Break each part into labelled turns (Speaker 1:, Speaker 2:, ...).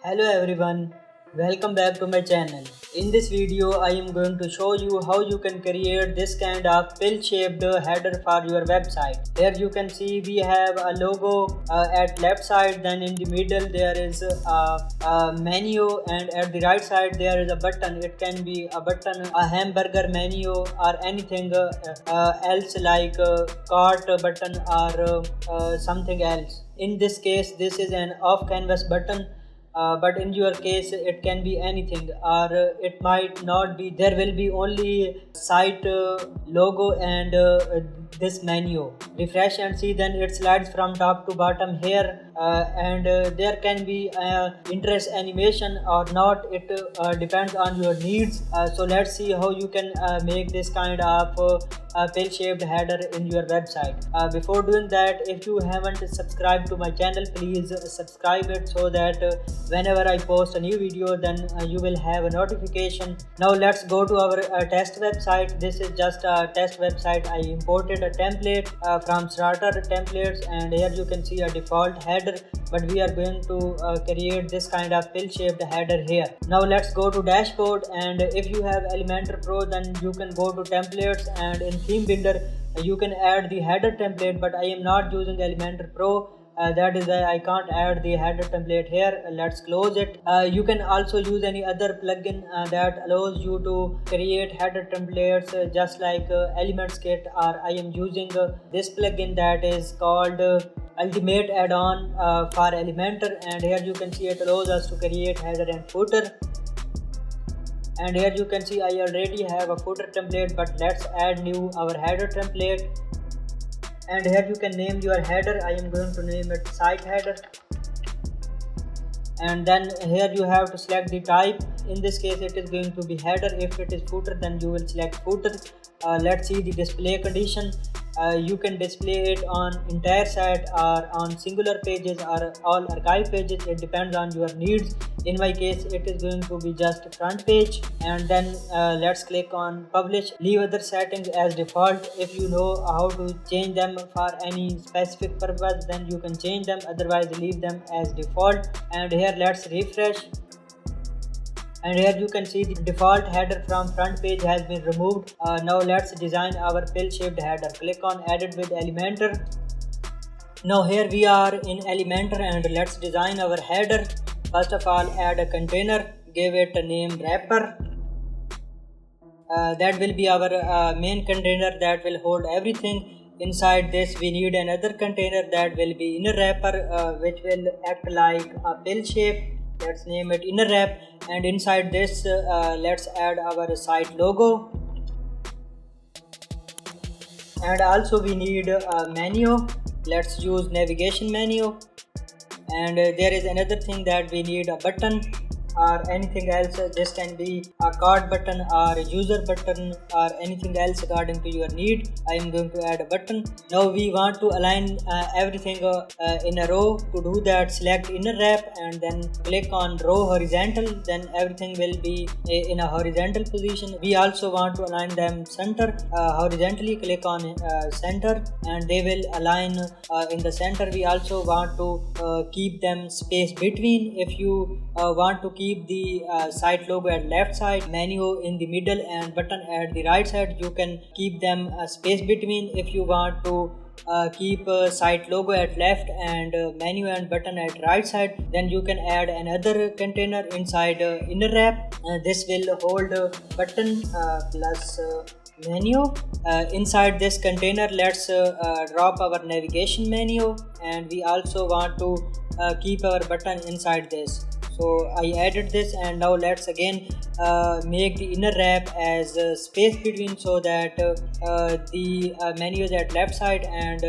Speaker 1: Hello everyone, welcome back to my channel. In this video I am going to show you how you can create this kind of pill shaped header for your website. Here you can see we have a logo at left side, then in the middle there is a menu, and at the right side there is a button. It can be a button, a hamburger menu, or anything else like cart button or something else. In this case this is an off canvas button, but in your case it can be anything, or it might not be. There will be only site logo and this menu. Refresh and see, then it slides from top to bottom here, and there can be interest animation or not. It depends on your needs. So let's see how you can make this kind of pill shaped header in your website. Before doing that, if you haven't subscribed to my channel, please subscribe it so that whenever I post a new video, then you will have a notification. Now let's go to our test website. This is just a test website. I imported a template from Starter Templates, and here you can see a default header, but we are going to create this kind of pill shaped header here. Now let's go to dashboard, and if you have Elementor Pro, then you can go to templates, and in theme builder you can add the header template, but I am not using Elementor Pro. That is why I can't add the header template here. Let's close it. You can also use any other plugin that allows you to create header templates just like Elements Kit, or I am using this plugin that is called Ultimate add-on for Elementor, and here you can see it allows us to create header and footer. And here you can see I already have a footer template, but let's add new our header template. And here you can name your header. I am going to name it site header, and then here you have to select the type. In this case it is going to be header. If it is footer, then you will select footer. Let's see the display condition. You can display it on entire site or on singular pages or all archive pages. It depends on your needs. In my case it is going to be just front page, and then let's click on publish. Leave other settings as default. If you know how to change them for any specific purpose, then you can change them, otherwise leave them as default. And here let's refresh, and here you can see the default header from front page has been removed. Now let's design our pill shaped header. Click on edit with Elementor. Now here we are in Elementor, and let's design our header. First of all, add a container, give it a name wrapper. That will be our main container that will hold everything. Inside this we need another container that will be inner wrapper, which will act like a pill shape. Let's name it inner wrap, and inside this let's add our site logo, and also we need a menu. Let's use navigation menu, and there is another thing that we need a button or anything else. This can be a card button or a user button or anything else according to your need. I am going to add a button. Now we want to align everything in a row. To do that, select inner wrap and then click on row horizontal. Then everything will be in a horizontal position. We also want to align them center horizontally. Click on center, and they will align in the center. We also want to keep them space between. If you want to keep the site logo at left side, menu in the middle, and button at the right side, you can keep them space between. If you want to keep site logo at left and menu and button at right side, then you can add another container inside inner wrap. This will hold button plus menu. Inside this container let's drop our navigation menu, and we also want to keep our button inside this. So I added this, and now let's again make the inner wrap as space between, so that the menu is at left side and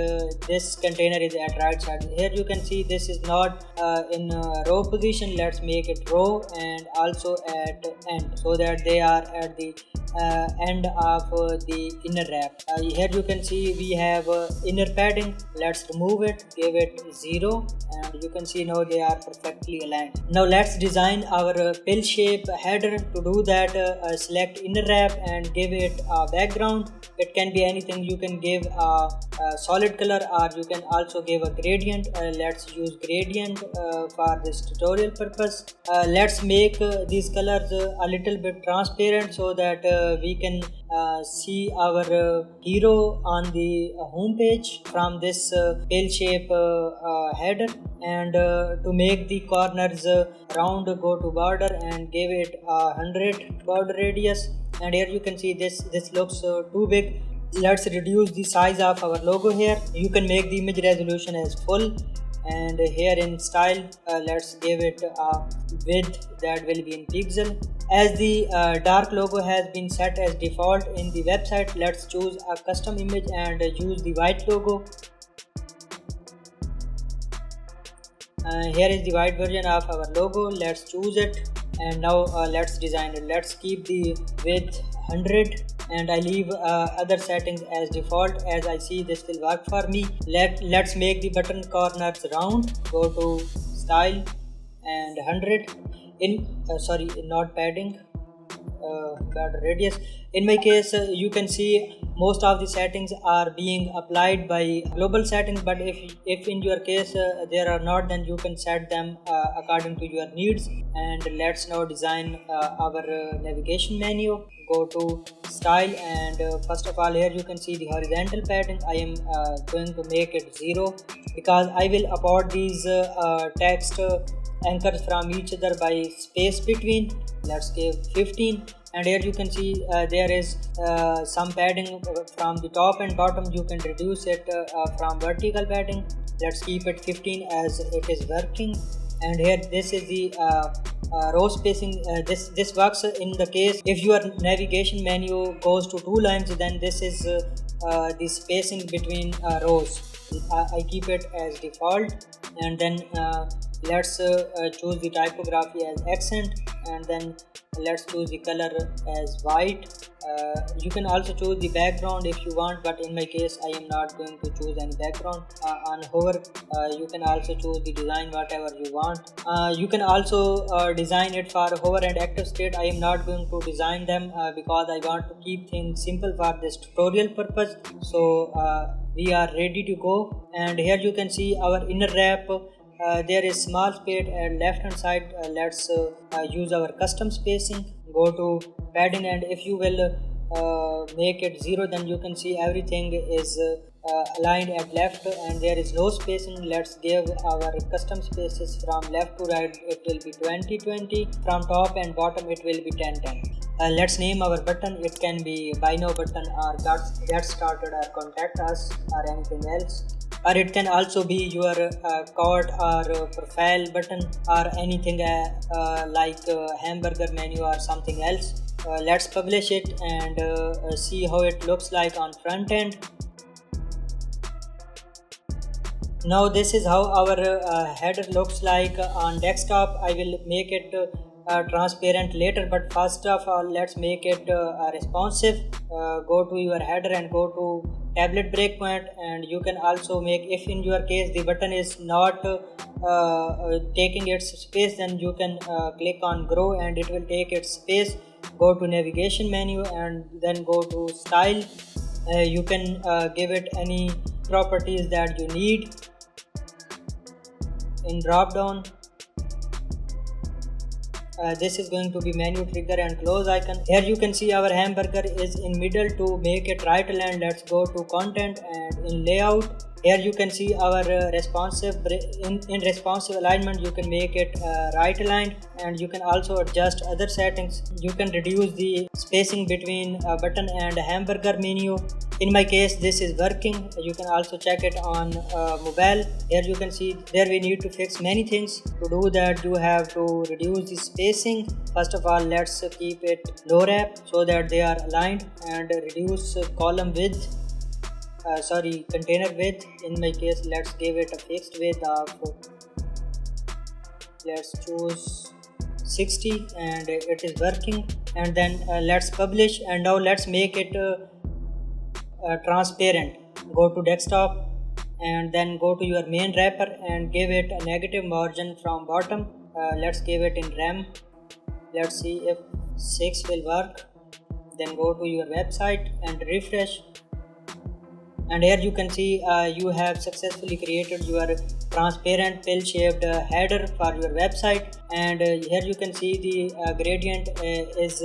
Speaker 1: this container is at right side. Here you can see this is not in row position. Let's make it row and also at end, so that they are at the end of the inner wrap. Here you can see we have inner padding. Let's remove it, give it 0, and you can see now they are perfectly aligned. Now let's design our pill shape header. To do that, select inner wrap and give it a background. It can be anything. You can give a solid color, or you can also give a gradient. Let's use gradient for this tutorial purpose. Let's make these colors a little bit transparent so that we can see our hero on the home page from this pill shape header. And to make the corners round, go to border and give it 100 border radius. And here you can see this looks too big. Let's reduce the size of our logo here. You can make the image resolution as full, and here in style let's give it a width that will be in pixel. As the dark logo has been set as default in the website, let's choose a custom image and use the white logo. Here is the white version of our logo. Let's choose it, and now let's design it. Let's keep the width 100 and I leave other settings as default, as I see this will work for me. Let's make the button corners round. Go to style and 100 in not padding, border radius. In my case you can see most of the settings are being applied by global settings, but if in your case there are not, then you can set them according to your needs. And let's now design our navigation menu. Go to style and first of all here you can see the horizontal padding. I am going to make it 0 because I will apport these text anchors from each other by space between. Let's give 15. And here you can see there is some padding from the top and bottom. You can reduce it from vertical padding. Let's keep it 15 as it is working. And here this is the row spacing. This works in the case if your navigation menu goes to 2 lines, then this is the spacing between rows. I keep it as default, and then let's choose the typography as accent, and then let's choose the color as white. You can also choose the background if you want, but in my case I am not going to choose any background. On hover you can also choose the design whatever you want. You can also design it for hover and active state. I am not going to design them because I want to keep things simple for this tutorial purpose. So we are ready to go, and here you can see our inner wrap. There is small space at left hand side. Let's use our custom spacing. Go to padding, and if you will make it 0, then you can see everything is aligned at left and there is no spacing. Let's give our custom spaces from left to right. It will be 20-20. From top and bottom it will be 10-10. Let's name our button. It can be buy now button or get started or contact us or anything else. Or it can also be your cart or profile button or anything like hamburger menu or something else. Let's publish it and see how it looks like on front end. Now this is how our header looks like on desktop. I will make it transparent later, but first of all let's make it responsive. Go to your header and go to tablet breakpoint, and you can also make, if in your case the button is not taking its space, then you can click on grow and it will take its space. Go to navigation menu and then go to style. You can give it any properties that you need in drop down. This is going to be menu trigger and close icon. Here you can see our hamburger is in middle. To make it right aligned, let's go to content and in layout. Here you can see our responsive in responsive alignment. You can make it right aligned, and you can also adjust other settings. You can reduce the spacing between button and hamburger menu. In my case this is working. You can also check it on mobile. Here you can see there we need to fix many things. To do that you have to reduce the spacing. First of all let's keep it low wrap so that they are aligned, and reduce column width. Container width. In my case let's give it a fixed width of, let's choose 60, and it is working. And then let's publish, and now let's make it transparent. Go to desktop and then go to your main wrapper and give it a negative margin from bottom. let's give it in RAM. Let's see if 6 will work. Then go to your website and refresh, and here you can see you have successfully created your transparent pill shaped header for your website. And here you can see the gradient is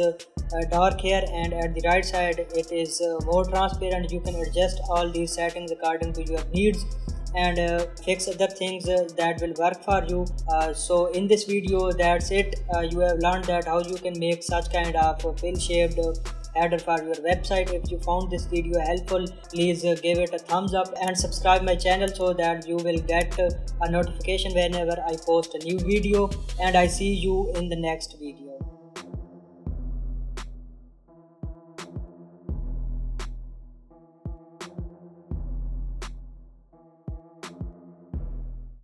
Speaker 1: dark here, and at the right side it is more transparent. You can adjust all these settings according to your needs and fix other things that will work for you. So in this video, that's it. You have learned that how you can make such kind of pill shaped header for your website. If you found this video helpful, please give it a thumbs up and subscribe my channel so that you will get a notification whenever I post a new video. And I see you in the next video.